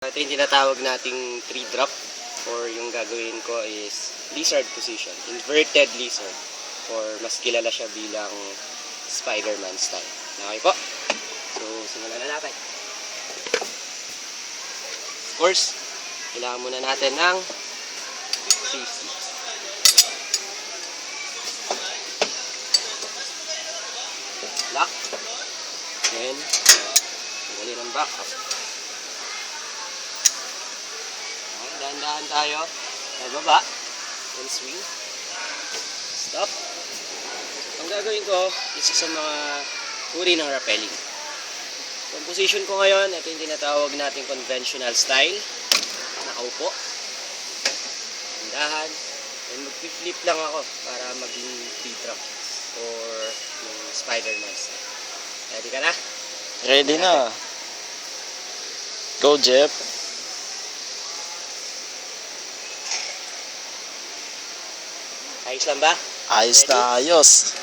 Ito yung tinatawag nating 3-drop or yung gagawin ko is lizard position, inverted lizard, or mas kilala siya bilang Spider-Man style. Okay po? So, simulan na natin. Of course, kailangan muna natin ng safety. Lock. Then, tanggalin ang back up. Dahan-dahan tayo. Baba. Then swing. Stop. Ang gagawin ko, isa sa mga uri ng rappelling. Ang position ko ngayon, ito yung tinatawag natin conventional style. Nakaupo. Dahan. And mag-flip lang ako para maging T-drop or yung Spider-Man style. Ready ka na? Ready na. Go, Jeff. Ayos lang ba? Ayos na ayos.